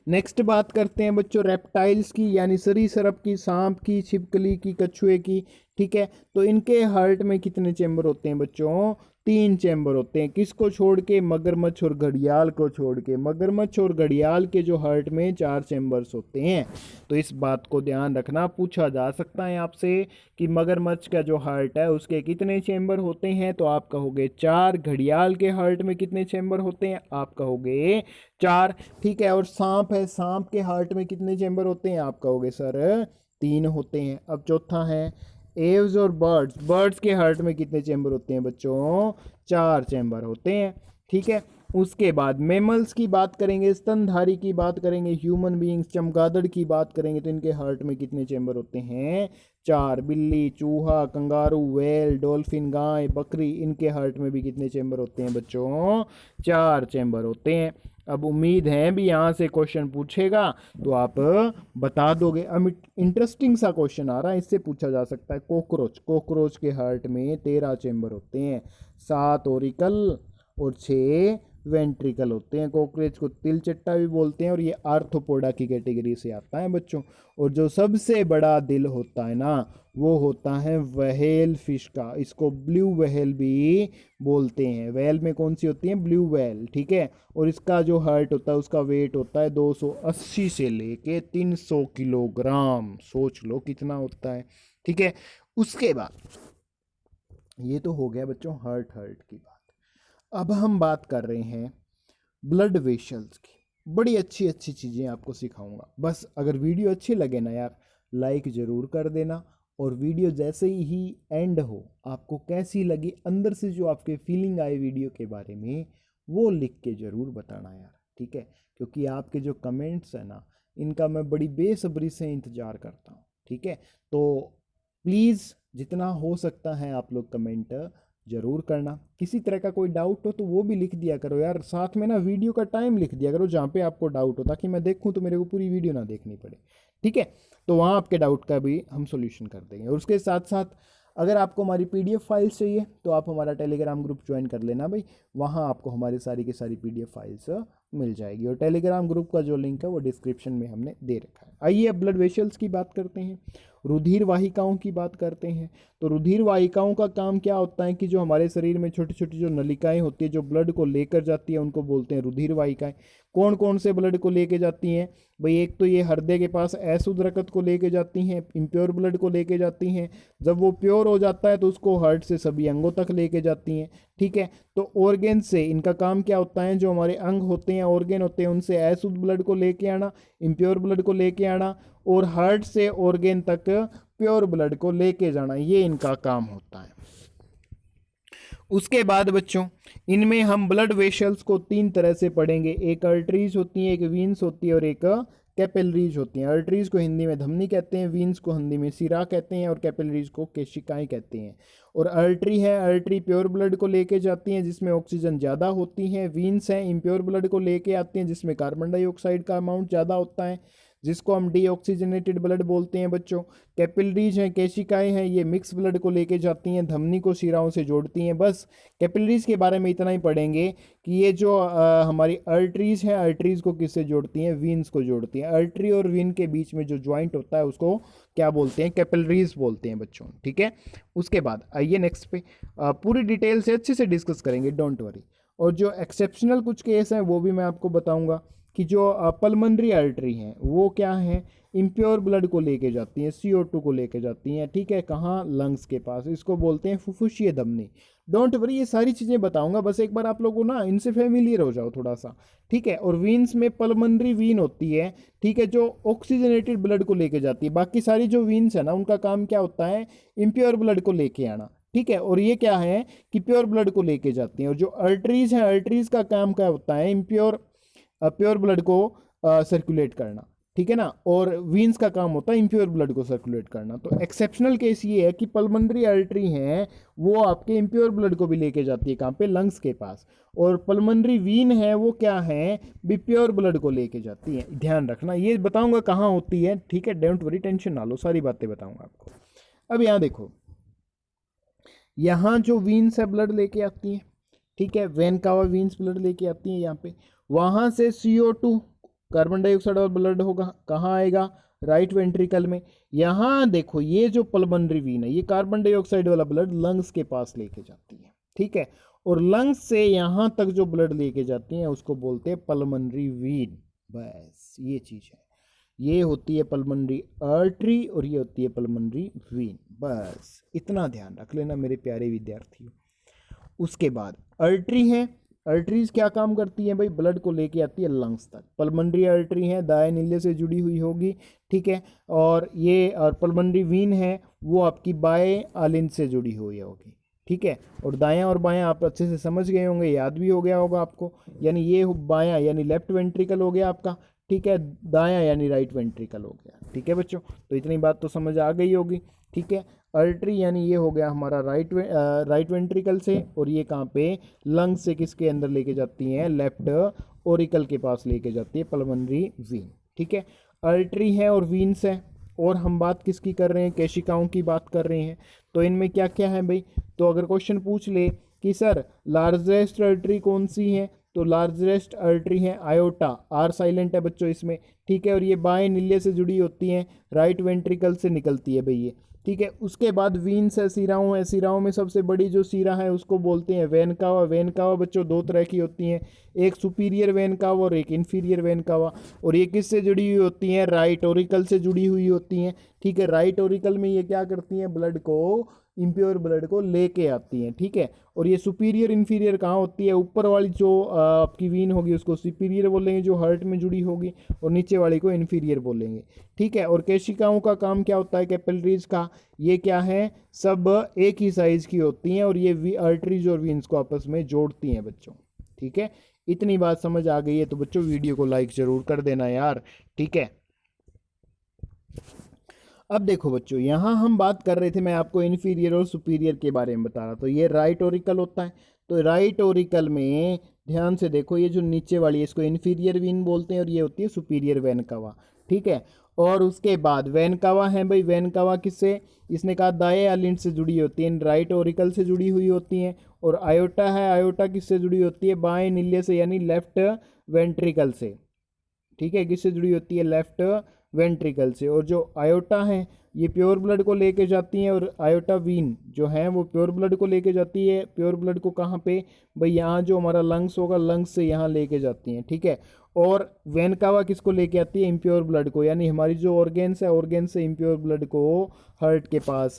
नेक्स्ट बात करते हैं बच्चों रेप्टाइल्स की, यानी सरीसृप की, सांप की, छिपकली की, कछुए की। ठीक है, तो इनके हार्ट में कितने चैम्बर होते हैं बच्चों, 3 चैम्बर होते हैं। किसको छोड़ के, मगरमच्छ और घड़ियाल को छोड़ के। मगरमच्छ और घड़ियाल के जो हार्ट में 4 चैम्बर्स होते हैं। तो इस बात को ध्यान रखना, पूछा जा सकता है आपसे कि मगरमच्छ का जो हार्ट है उसके कितने चैम्बर होते हैं, तो आप कहोगे 4। घड़ियाल के हार्ट में कितने चैम्बर होते हैं, आप कहोगे 4। ठीक है, और सांप है, सांप के हार्ट में कितने चैम्बर होते हैं, आप कहोगे सर 3 होते हैं। अब चौथा है एव्स और बर्ड्स। बर्ड्स के हार्ट में कितने चैम्बर होते हैं बच्चों, 4 चैम्बर होते हैं। ठीक है, उसके बाद मेमल्स की बात करेंगे, स्तनधारी की बात करेंगे, ह्यूमन बीइंग्स, चमगादड़ की बात करेंगे, तो इनके हार्ट में कितने चैम्बर होते हैं, 4। बिल्ली, चूहा, कंगारू, व्हेल, डॉल्फिन, गाय, बकरी, इनके हार्ट में भी कितने चैम्बर होते हैं बच्चों, 4 चैम्बर होते हैं। अब उम्मीद है भी यहाँ से क्वेश्चन पूछेगा तो आप बता दोगे। अब इंटरेस्टिंग सा क्वेश्चन आ रहा है, इससे पूछा जा सकता है कॉकरोच। कॉकरोच के हार्ट में 13 चैम्बर होते हैं, 7 ओरिकल और 6 वेंट्रिकल होते हैं। कॉकरोच को तिलचट्टा भी बोलते हैं और ये आर्थ्रोपोडा की कैटेगरी से आता है बच्चों। और जो सबसे बड़ा दिल होता है ना, वो होता है व्हेल फिश का। इसको ब्लू व्हेल भी बोलते हैं। व्हेल में कौन सी होती है, ब्लू व्हेल। ठीक है, और इसका जो हार्ट होता है उसका वेट होता है 280 से लेके 300 किलोग्राम। सोच लो कितना होता है। ठीक है, उसके बाद ये तो हो गया बच्चों हार्ट की बात। अब हम बात कर रहे हैं ब्लड वेसल्स की बड़ी अच्छी अच्छी चीज़ें आपको सिखाऊंगा। बस अगर वीडियो अच्छी लगे ना यार, लाइक ज़रूर कर देना, और वीडियो जैसे ही एंड हो आपको कैसी लगी, अंदर से जो आपके फीलिंग आए वीडियो के बारे में, वो लिख के ज़रूर बताना यार, ठीक है? क्योंकि आपके जो कमेंट्स हैं ना, इनका मैं बड़ी बेसब्री से इंतज़ार करता हूँ, ठीक है? तो प्लीज़ जितना हो सकता है आप लोग कमेंट ज़रूर करना। किसी तरह का कोई डाउट हो तो वो भी लिख दिया करो यार, साथ में ना वीडियो का टाइम लिख दिया करो जहाँ पे आपको डाउट हो, ताकि मैं देखूँ तो मेरे को पूरी वीडियो ना देखनी पड़े, ठीक है? तो वहाँ आपके डाउट का भी हम सॉल्यूशन कर देंगे। और उसके साथ साथ अगर आपको हमारी पीडीएफ फाइल्स चाहिए तो आप हमारा टेलीग्राम ग्रुप ज्वाइन कर लेना भाई, वहाँ आपको हमारी सारी की सारी पीडीएफ फाइल्स मिल जाएगी। और टेलीग्राम ग्रुप का जो लिंक है वो डिस्क्रिप्शन में हमने दे रखा है। आइए अब ब्लड वेसल्स की बात करते हैं, रुधिर वाहिकाओं की बात करते हैं। तो रुधिर वाहिकाओं का काम क्या होता है कि जो हमारे शरीर में छोटी छोटी जो नलिकाएं होती है जो ब्लड को लेकर जाती है, उनको बोलते हैं रुधिर वाहिकाएं। कौन कौन से ब्लड को लेके जाती हैं भाई? एक तो ये हृदय के पास अशुद्ध रक्त को लेके जाती हैं, इम्प्योर ब्लड को लेके जाती हैं। जब वो प्योर हो जाता है तो उसको हार्ट से सभी अंगों तक लेके जाती हैं, ठीक है? तो ऑर्गेन से इनका काम क्या होता है, जो हमारे अंग होते हैं, ऑर्गेन होते हैं, उनसे अशुद्ध ब्लड को लेके आना, इम्प्योर ब्लड को लेके आना, और हार्ट से ऑर्गेन तक प्योर ब्लड को लेके जाना, ये इनका काम होता है। उसके बाद बच्चों इनमें हम ब्लड वेसल्स को तीन तरह से पढ़ेंगे, एक आर्टरीज होती है, एक वीन्स होती है, और एक कैपिलरीज होती हैं। आर्टरीज को हिंदी में धमनी कहते हैं, वीन्स को हिंदी में सिरा कहते हैं, और कैपिलरीज को केशिकाएं कहते हैं। और आर्टरी है, आर्टरी प्योर ब्लड को लेके जाती हैं जिसमें ऑक्सीजन ज़्यादा होती है। वीन्स हैं, इम्प्योर ब्लड को लेके आती हैं जिसमें कार्बन डाइऑक्साइड का अमाउंट ज़्यादा होता है, जिसको हम डीऑक्सीजनेटेड ब्लड बोलते हैं बच्चों। कैपिलरीज हैं, केशिकाएं हैं, ये मिक्स ब्लड को लेके जाती हैं, धमनी को शिराओं से जोड़ती हैं। बस कैपिलरीज के बारे में इतना ही पढ़ेंगे कि ये जो हमारी आर्टरीज हैं, आर्टरीज को किससे जोड़ती हैं? वीन्स को जोड़ती हैं। आर्टरी और वीन के बीच में जो ज्वाइंट होता है उसको क्या बोलते हैं? कैपिलरीज बोलते हैं बच्चों, ठीक है? उसके बाद आइए नेक्स्ट पे पूरी डिटेल से अच्छे से डिस्कस करेंगे, डोंट वरी। और जो एक्सेप्शनल कुछ केस हैं वो भी मैं आपको बताऊंगा कि जो पल्मनरी आर्टरी हैं वो क्या हैं? इम्प्योर ब्लड को लेके जाती हैं, CO2 को लेके जाती हैं, ठीक है? कहाँ? लंग्स के पास, इसको बोलते हैं फुफ्फुसीय धमनी। डोंट वरी, ये सारी चीज़ें बताऊंगा, बस एक बार आप लोगों ना इनसे फेमिलियर हो जाओ थोड़ा सा, ठीक है? और वीन्स में पल्मनरी वीन होती है, ठीक है, जो ऑक्सीजनेटेड ब्लड को लेके जाती है। बाकी सारी जो वीन्स है ना, उनका काम क्या होता है? इम्प्योर ब्लड को लेके आना, ठीक है? और ये क्या है कि प्योर ब्लड को लेके जाती हैं। और जो आर्टरीज हैं, आर्टरीज का काम क्या होता है? प्योर ब्लड को सर्कुलेट करना, ठीक है ना? और वीन्स का काम होता है इम्प्योर ब्लड को सर्कुलेट करना। तो एक्सेप्शनल केस ये है कि पल्मनरी आर्टरी हैं वो आपके इम्प्योर ब्लड को भी लेके जाती है, कहाँ पे? लंग्स के पास। और पल्मनरी वीन है वो क्या है? भी प्योर ब्लड को लेके जाती है। ध्यान रखना, ये बताऊंगा कहाँ होती है, ठीक है? डोंट वरी, टेंशन ना लो, सारी बातें बताऊंगा आपको। अब यहाँ देखो, यहाँ जो वीन्स है ब्लड लेके आती है, ठीक है? वेन कावा वीन्स ब्लड लेके आती है यहाँ पे। वहाँ से CO2 कार्बन डाइऑक्साइड और ब्लड होगा, कहाँ आएगा? राइट वेंट्रिकल में। यहाँ देखो, ये जो पल्मनरी वीन है ये कार्बन डाइऑक्साइड वाला ब्लड लंग्स के पास लेके जाती है, ठीक है? और लंग्स से यहाँ तक जो ब्लड लेके जाती है उसको बोलते हैं पल्मनरी वीन। बस ये चीज़ है, ये होती है पल्मनरी आर्टरी और ये होती है पल्मनरी वीन। बस इतना ध्यान रख लेना मेरे प्यारे विद्यार्थियों। उसके बाद आर्टरी है, आर्टरीज क्या काम करती हैं भाई? ब्लड को लेके आती है लंग्स तक। पल्मनरी आर्टरी है, दाएं नीले से जुड़ी हुई होगी, ठीक है? और ये और पल्मनरी वीन है वो आपकी बाएं आलिन से जुड़ी हुई होगी, ठीक है? और दायां और बायां आप अच्छे से समझ गए होंगे, याद भी हो गया होगा आपको। यानी ये बायां यानी लेफ्ट वेंट्रिकल हो गया आपका, ठीक है? दायां यानी राइट वेंट्रिकल हो गया, ठीक है बच्चों? तो इतनी बात तो समझ आ गई होगी, ठीक है? आर्टरी यानी ये हो गया हमारा राइट वेंट्रिकल से, और ये कहाँ पे? लंग्स से किसके अंदर लेके जाती हैं? लेफ्ट ओरिकल के पास लेके जाती है पल्मनरी वीन, ठीक है? आर्टरी है और वीन्स है। और हम बात किसकी कर रहे हैं? केशिकाओं की बात कर रहे हैं। तो इनमें क्या क्या है भाई? तो अगर क्वेश्चन पूछ ले कि सर लार्जेस्ट आर्टरी कौन सी है, तो लार्जेस्ट आर्टरी है आयोटा, आर साइलेंट है बच्चों इसमें, ठीक है? और ये बाएं नीले से जुड़ी होती हैं, राइट वेंट्रिकल से निकलती है भाई ये, ठीक है? उसके बाद वीन्स है, सिराओं है। सिराओं में सबसे बड़ी जो सिरा है उसको बोलते हैं वेन कावा। वेन कावा बच्चों दो तरह की होती हैं, एक सुपीरियर वेन कावा और एक इन्फीरियर वेन कावा। और ये किससे जुड़ी हुई होती हैं? राइट ओरिकल से जुड़ी हुई होती हैं, ठीक है? राइट ओरिकल में ये क्या करती हैं? ब्लड को इम्प्योर ब्लड को लेके आती हैं, ठीक है। और ये सुपीरियर इन्फीरियर कहाँ होती है, ऊपर वाली जो आपकी वीन होगी उसको सुपीरियर बोलेंगे जो हार्ट में जुड़ी होगी, और नीचे वाली को इन्फीरियर बोलेंगे, ठीक है। और केशिकाओं का काम क्या होता है, कैपिलरीज का, ये क्या है, सब एक ही साइज की होती हैं और ये आर्टरीज और वीन्स को आपस में जोड़ती हैं बच्चों, ठीक है। इतनी बात समझ आ गई है तो बच्चों वीडियो को लाइक जरूर कर देना यार, ठीक है। अब देखो बच्चों, यहाँ हम बात कर रहे थे, मैं आपको इन्फीरियर और सुपीरियर के बारे में बता रहा, तो ये राइट ओरिकल होता है। तो राइट ओरिकल में ध्यान से देखो, ये जो नीचे वाली है इसको इन्फीरियर वीन बोलते हैं और ये होती है सुपीरियर वेन कवा, ठीक है। और उसके बाद वेन कवा है भाई, वेन कवा किससे, इसने कहा दाएं एलिंड से जुड़ी होती है, राइट ओरिकल से जुड़ी हुई होती हैं। और आयोटा है, आयोटा किससे जुड़ी होती है, बाएं नीले से यानी लेफ्ट वेंट्रिकल से, ठीक है। किससे जुड़ी होती है, लेफ्ट वेंट्रिकल से। और जो आयोटा है ये प्योर ब्लड को लेके जाती हैं, और आयोटा वीन जो है वो प्योर ब्लड को लेके जाती है। प्योर ब्लड को कहाँ पे भाई, यहाँ जो हमारा लंग्स होगा, लंग्स से यहाँ लेके जाती हैं, ठीक है। और वेन कावा किसको लेके आती है, इम्प्योर ब्लड को, यानी हमारी जो ऑर्गेन्स है, ऑर्गेन्स से इम्प्योर ब्लड को हार्ट के पास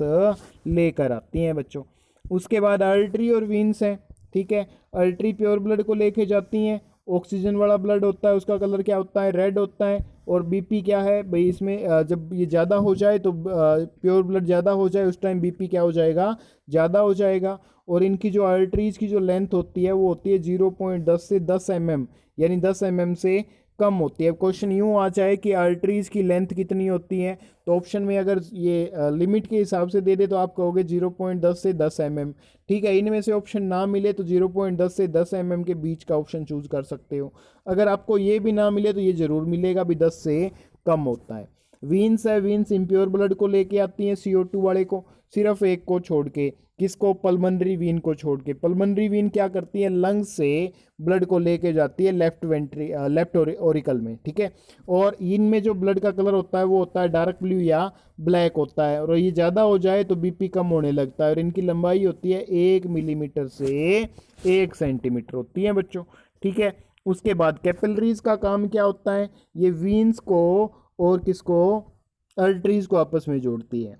लेकर आती हैं बच्चों। उसके बाद आर्टरी और वीन्स हैं, ठीक है। आर्टरी प्योर ब्लड को लेके जाती हैं, ऑक्सीजन वाला ब्लड होता है, उसका कलर क्या होता है, रेड होता है। और बीपी क्या है भाई, इसमें जब ये ज़्यादा हो जाए तो प्योर ब्लड ज़्यादा हो जाए उस टाइम बीपी क्या हो जाएगा, ज़्यादा हो जाएगा। और इनकी जो आर्टरीज की जो लेंथ होती है वो होती है 0.10 से 10 mm, यानी 10 mm से कम होती है। क्वेश्चन यूँ आ जाए कि आर्टरीज की लेंथ कितनी होती है, तो ऑप्शन में अगर ये लिमिट के हिसाब से दे दे तो आप कहोगे 0.10 से 10 mm, ठीक है। इनमें से ऑप्शन ना मिले तो 0.10 से 10 mm के बीच का ऑप्शन चूज कर सकते हो। अगर आपको ये भी ना मिले तो ये जरूर मिलेगा भी 10 से कम होता है। वीन्स है, वीन्स इम्प्योर ब्लड को लेके आती हैं, CO2 वाले को, सिर्फ एक को छोड़ के, किसको, पल्मनरी वीन को छोड़ के। पल्मनरी वीन क्या करती है, लंग्स से ब्लड को लेके जाती है लेफ्ट ओरिकल में, ठीक है। और इनमें जो ब्लड का कलर होता है वो होता है डार्क ब्लू या ब्लैक होता है, और ये ज़्यादा हो जाए तो बीपी कम होने लगता है। और इनकी लंबाई होती है 1 मिलीमीटर से 1 सेंटीमीटर होती है बच्चों, ठीक है। उसके बाद कैपिलरीज का काम क्या होता है, ये वीन्स को और किसको, आर्टरीज को आपस में जोड़ती है।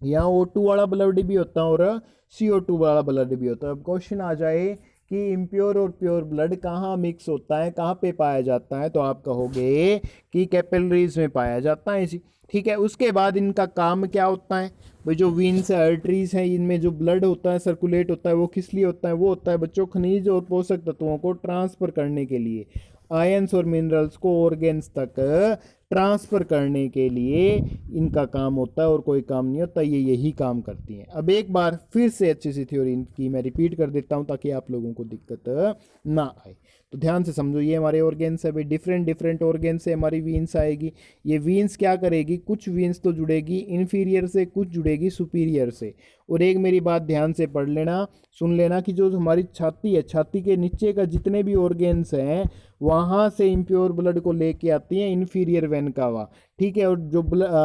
यहाँ O2 वाला ब्लड भी होता है और CO2 वाला ब्लड भी होता है। अब क्वेश्चन आ जाए कि इम्प्योर और प्योर ब्लड कहाँ मिक्स होता है, कहाँ पे पाया जाता है, तो आप कहोगे कि कैपिलरीज में पाया जाता है, ठीक है। उसके बाद इनका काम क्या होता है भाई, जो वीन्स है, आर्टरीज हैं, इनमें जो ब्लड होता है, सर्कुलेट होता है, वो किस लिए होता है, वो होता है बच्चों खनिज और पोषक तत्वों को ट्रांसफर करने के लिए, आयंस और मिनरल्स को ऑर्गेन्स तक ट्रांसफ़र करने के लिए इनका काम होता है, और कोई काम नहीं होता, ये यही काम करती हैं। अब एक बार फिर से अच्छी सी थ्योरी इनकी मैं रिपीट कर देता हूँ ताकि आप लोगों को दिक्कत ना आए। तो ध्यान से समझो, ये हमारे ऑर्गेन्स है भाई, डिफरेंट डिफरेंट ऑर्गेन्स से हमारी वीन्स आएगी। ये वीन्स क्या करेगी, कुछ वीन्स तो जुड़ेगी इन्फीरियर से, कुछ जुड़ेगी सुपीरियर से। और एक मेरी बात ध्यान से पढ़ लेना, सुन लेना कि जो हमारी छाती है, छाती के नीचे का जितने भी ऑर्गेन्स हैं वहाँ से इम्प्योर ब्लड को लेके आती हैं इन्फीरियर वेन कावा, ठीक है। और जो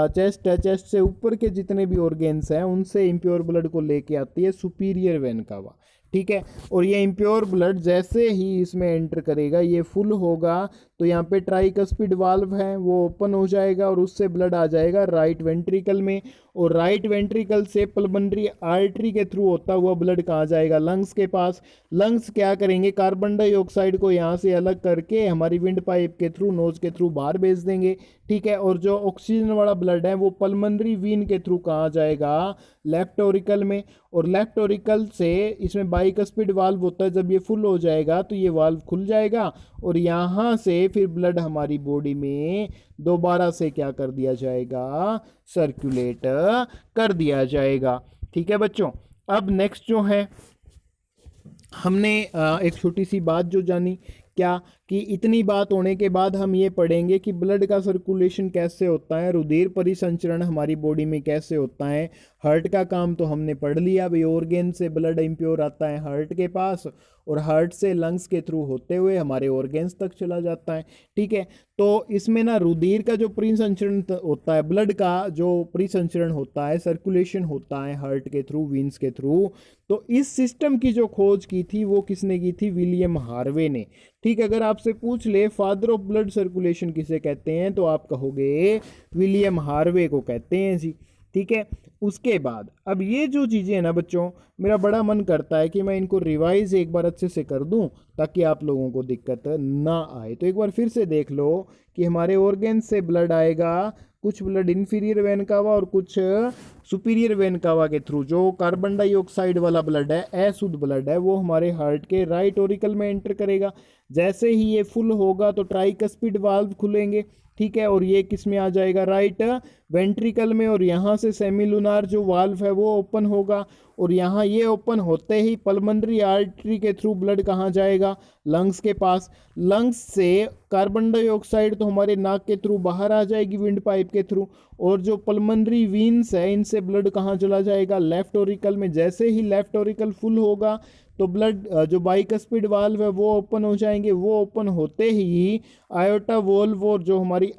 चेस्ट है, चेस्ट से ऊपर के जितने भी ऑर्गेन्स हैं उनसे इम्प्योर ब्लड को लेके आती है सुपीरियर वेन कावा, ठीक है। और ये इम्प्योर ब्लड जैसे ही इसमें एंटर करेगा, ये फुल होगा तो यहाँ पे ट्राइकस्पिड वाल्व है वो ओपन हो जाएगा और उससे ब्लड आ जाएगा राइट वेंट्रिकल में, और राइट वेंट्रिकल से पल्मोनरी आर्टरी के थ्रू होता हुआ ब्लड कहाँ जाएगा, लंग्स के पास। लंग्स क्या करेंगे, कार्बन डाइऑक्साइड को यहाँ से अलग करके हमारी विंड पाइप के थ्रू, नोज के थ्रू बाहर भेज देंगे, ठीक है। और जो ऑक्सीजन वाला ब्लड है वो पल्मोनरी वीन के थ्रू कहाँ जाएगा, लेफ्ट ओरिकल में। और लेफ्ट ओरिकल से इसमें बाइकस्पिड वाल्व होता है, जब ये फुल हो जाएगा तो ये वाल्व खुल जाएगा और यहाँ से फिर ब्लड हमारी बॉडी में दोबारा से क्या कर दिया जाएगा, सर्कुलेट कर दिया जाएगा, ठीक है बच्चों। अब नेक्स्ट जो है, हमने एक छोटी सी बात जो जानी, क्या कि इतनी बात होने के बाद हम ये पढ़ेंगे कि ब्लड का सर्कुलेशन कैसे होता है, रुधिर परिसंचरण हमारी बॉडी में कैसे होता है। हार्ट का काम तो हमने पढ़ लिया भाई, ऑर्गेन से ब्लड इम्प्योर आता है हार्ट के पास और हार्ट से लंग्स के थ्रू होते हुए हमारे ऑर्गेन्स तक चला जाता है, ठीक है। तो इसमें ना रुधिर का जो परिसंचरण होता है, ब्लड का जो परिसंचरण होता है, सर्कुलेशन होता है हार्ट के थ्रू, वीन्स के थ्रू, तो इस सिस्टम की जो खोज की थी वो किसने की थी, विलियम हार्वे ने, ठीक है। अगर आपसे पूछ ले फादर ऑफ ब्लड सर्कुलेशन किसे कहते हैं तो आप कहोगे विलियम हार्वे को कहते हैं जी, ठीक है। उसके बाद अब ये जो चीज़ें हैं ना बच्चों, मेरा बड़ा मन करता है कि मैं इनको रिवाइज एक बार अच्छे से कर दूं ताकि आप लोगों को दिक्कत ना आए। तो एक बार फिर से देख लो कि हमारे ऑर्गेन से ब्लड आएगा, कुछ ब्लड इन्फीरियर वेन कावा और कुछ सुपीरियर वेन कावा के थ्रू। जो कार्बन डाइऑक्साइड वाला ब्लड है, अशुद्ध ब्लड है, वो हमारे हार्ट के राइट ऑरिकल में एंटर करेगा। जैसे ही ये फुल होगा तो ट्राइकस्पिड वाल्व खुलेंगे, ठीक है, और ये किस में आ जाएगा, राइट वेंट्रिकल में, और यहाँ से सेमिलुनार जो वाल्व है वो ओपन होगा, और यहाँ ये ओपन होते ही पल्मोनरी आर्टरी के थ्रू ब्लड कहाँ जाएगा, लंग्स के पास। लंग्स से कार्बन डाइऑक्साइड तो हमारे नाक के थ्रू बाहर आ जाएगी विंड पाइप के थ्रू, और जो पल्मोनरी वीन्स है इनसे ब्लड कहाँ चला जाएगा, लेफ्ट ओरिकल में। जैसे ही लेफ्ट ओरिकल फुल होगा तो ब्लड जो बाइकस्पिड वाल्व है वो ओपन हो जाएंगे। वो ओपन होते ही आयोटा वोल्व और जो हमारी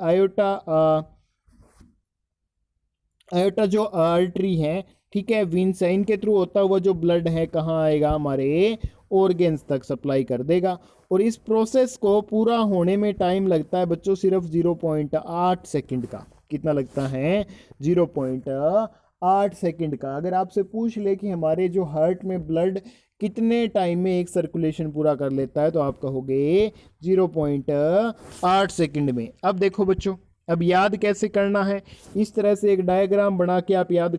आयोटा जो आर्टरी है, ठीक है, वीन्स है, इनके थ्रू होता हुआ जो ब्लड है कहाँ आएगा, हमारे ऑर्गेन्स तक सप्लाई कर देगा। और इस प्रोसेस को पूरा होने में टाइम लगता है बच्चों सिर्फ 0.8 सेकंड का। कितना लगता है, 0.8 सेकंड का। अगर आपसे पूछ ले कि हमारे जो हार्ट में ब्लड कितने टाइम में एक सर्कुलेशन पूरा कर लेता है, तो आप कहोगे 0.8 सेकंड में। अब देखो बच्चों, अब याद कैसे करना है, इस तरह से एक डायग्राम बना के आप याद।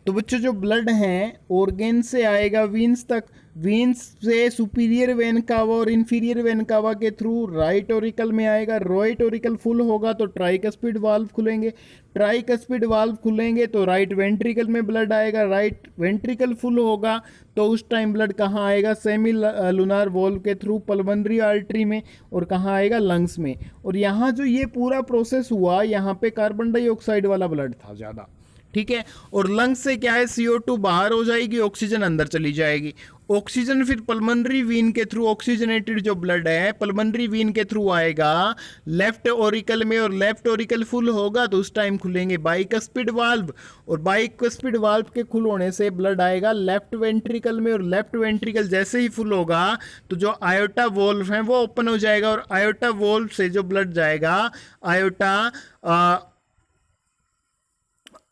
तो बच्चों जो ब्लड है ऑर्गेन से आएगा वीन्स तक, वीन्स से सुपीरियर वेन कावा और इन्फीरियर वेन कावा के थ्रू राइट ओरिकल में आएगा। राइट ओरिकल फुल होगा तो ट्राइकस्पिड वाल्व खुलेंगे, ट्राइकस्पिड वाल्व खुलेंगे तो राइट वेंट्रिकल में ब्लड आएगा। राइट वेंट्रिकल फुल होगा तो उस टाइम ब्लड कहाँ आएगा, सेमी लुनार वॉल्व के थ्रू पल्मोनरी आर्टरी में, और कहाँ आएगा, लंग्स में। और यहाँ जो ये पूरा प्रोसेस हुआ, यहाँ पे कार्बन डाइऑक्साइड वाला ब्लड था ज़्यादा, ठीक है, और लंग्स से क्या है, CO2 बाहर हो जाएगी, ऑक्सीजन अंदर चली जाएगी। ऑक्सीजन फिर पल्मोनरी वीन के थ्रू, ऑक्सीजनेटेड जो ब्लड है पल्मोनरी वीन के थ्रू आएगा लेफ्ट ओरिकल में, और लेफ्ट ओरिकल फुल होगा तो उस टाइम खुलेंगे बाइकस्पिड वाल्व, और बाइकस्पिड वाल्व के खुल होने से ब्लड आएगा लेफ्ट वेंट्रिकल में, और लेफ्ट वेंट्रिकल जैसे ही फुल होगा तो जो आयोटा वोल्व है वो ओपन हो जाएगा, और आयोटा वोल्व से जो ब्लड जाएगा,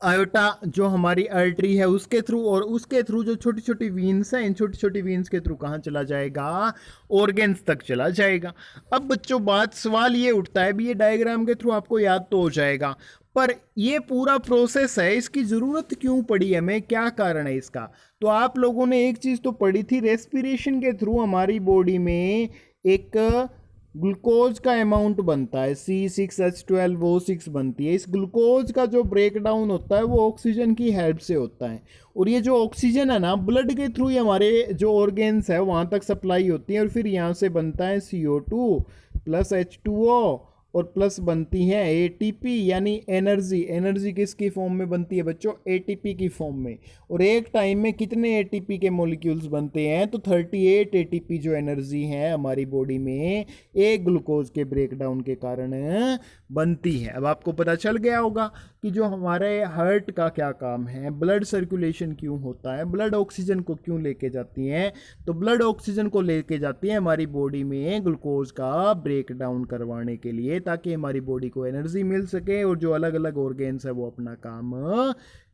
आयोटा जो हमारी आर्टरी है उसके थ्रू, और उसके थ्रू जो छोटी छोटी वीन्स हैं, इन छोटी छोटी वीन्स के थ्रू कहाँ चला जाएगा, ऑर्गेन्स तक चला जाएगा। अब बच्चों सवाल ये उठता है, भी ये डायग्राम के थ्रू आपको याद तो हो जाएगा, पर ये पूरा प्रोसेस है, इसकी ज़रूरत क्यों पड़ी हमें, क्या कारण है इसका। तो आप लोगों ने एक चीज़ तो पढ़ी थी, रेस्पिरेशन के थ्रू हमारी बॉडी में एक ग्लूकोज का अमाउंट बनता है, C6H12O6 बनती है। इस ग्लूकोज का जो ब्रेक डाउन होता है वो ऑक्सीजन की हेल्प से होता है, और ये जो ऑक्सीजन है ना ब्लड के थ्रू ही हमारे जो ऑर्गेन्स है वहाँ तक सप्लाई होती है, और फिर यहाँ से बनता है CO2 प्लस H2O और प्लस बनती है ATP यानी एनर्जी। एनर्जी किसकी फॉर्म में बनती है बच्चों, ATP की फॉर्म में। और एक टाइम में कितने ATP के मॉलिक्यूल्स बनते हैं, तो 38 ATP जो एनर्जी है हमारी बॉडी में एक ग्लूकोज के ब्रेकडाउन के कारण बनती है। अब आपको पता चल गया होगा कि जो हमारे हार्ट का क्या काम है, ब्लड सर्कुलेशन क्यों होता है, ब्लड ऑक्सीजन को क्यों लेके जाती हैं। तो ब्लड ऑक्सीजन को लेके जाती है हमारी बॉडी में ग्लूकोज का ब्रेक डाउन करवाने के लिए, ताकि हमारी बॉडी को एनर्जी मिल सके और जो अलग अलग ऑर्गेन्स है वो अपना काम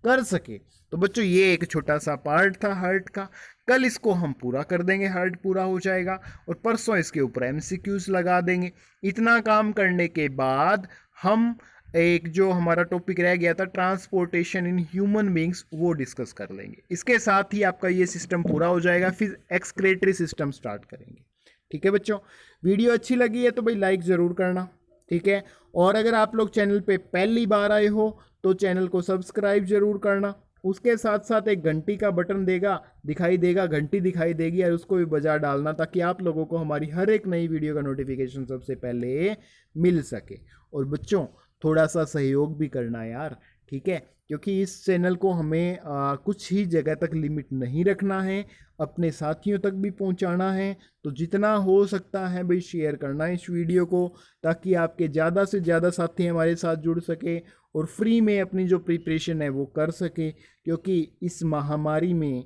कर सके। तो बच्चों ये एक छोटा सा पार्ट था हार्ट का, कल इसको हम पूरा कर देंगे, हार्ट पूरा हो जाएगा, और परसों इसके ऊपर MCQs लगा देंगे। इतना काम करने के बाद हम एक जो हमारा टॉपिक रह गया था ट्रांसपोर्टेशन इन ह्यूमन बींग्स, वो डिस्कस कर लेंगे। इसके साथ ही आपका ये सिस्टम पूरा हो जाएगा, फिर एक्सक्रेटरी सिस्टम स्टार्ट करेंगे। ठीक है बच्चों, वीडियो अच्छी लगी है तो भाई लाइक ज़रूर करना, ठीक है। और अगर आप लोग चैनल पे पहली बार आए हो तो चैनल को सब्सक्राइब जरूर करना। उसके साथ साथ एक घंटी का बटन दिखाई देगा, घंटी दिखाई देगी, और उसको भी बजा डालना, ताकि आप लोगों को हमारी हर एक नई वीडियो का नोटिफिकेशन सबसे पहले मिल सके। और बच्चों थोड़ा सा सहयोग भी करना यार, ठीक है, क्योंकि इस चैनल को हमें कुछ ही जगह तक लिमिट नहीं रखना है, अपने साथियों तक भी पहुंचाना है। तो जितना हो सकता है भाई शेयर करना है इस वीडियो को, ताकि आपके ज़्यादा से ज़्यादा साथी हमारे साथ जुड़ सके और फ्री में अपनी जो प्रिपरेशन है वो कर सके। क्योंकि इस महामारी में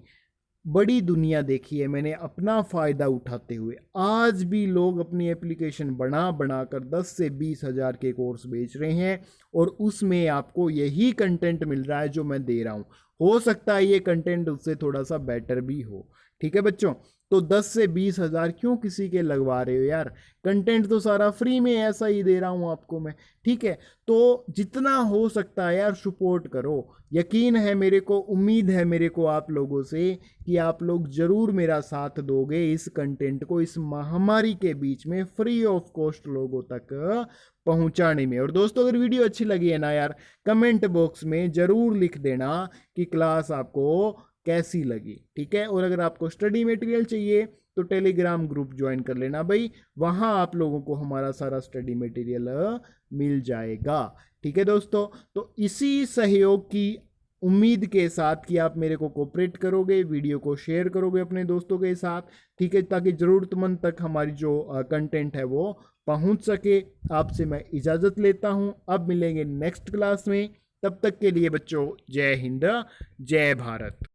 बड़ी दुनिया देखी है मैंने अपना फ़ायदा उठाते हुए। आज भी लोग अपनी एप्लीकेशन बना बना कर 10 से 20 हज़ार के कोर्स बेच रहे हैं और उसमें आपको यही कंटेंट मिल रहा है जो मैं दे रहा हूँ। हो सकता है ये कंटेंट उससे थोड़ा सा बेटर भी हो। ठीक है बच्चों, तो 10 से 20 हज़ार क्यों किसी के लगवा रहे हो यार? कंटेंट तो सारा फ्री में ऐसा ही दे रहा हूँ आपको मैं। ठीक है, तो जितना हो सकता है यार सपोर्ट करो। यकीन है मेरे को, उम्मीद है मेरे को आप लोगों से कि आप लोग ज़रूर मेरा साथ दोगे इस कंटेंट को इस महामारी के बीच में फ्री ऑफ कॉस्ट लोगों तक पहुंचाने में। और दोस्तों अगर वीडियो अच्छी लगी है ना यार, कमेंट बॉक्स में ज़रूर लिख देना कि क्लास आपको कैसी लगी। ठीक है, और अगर आपको स्टडी मटेरियल चाहिए तो टेलीग्राम ग्रुप ज्वाइन कर लेना भाई, वहाँ आप लोगों को हमारा सारा स्टडी मटेरियल मिल जाएगा। ठीक है दोस्तों, तो इसी सहयोग की उम्मीद के साथ कि आप मेरे को कोऑपरेट करोगे, वीडियो को शेयर करोगे अपने दोस्तों के साथ। ठीक है, ताकि ज़रूरतमंद तक हमारी जो कंटेंट है वो पहुंच सके। आपसे मैं इजाज़त लेता हूं, अब मिलेंगे नेक्स्ट क्लास में। तब तक के लिए बच्चों जय हिंद, जय भारत।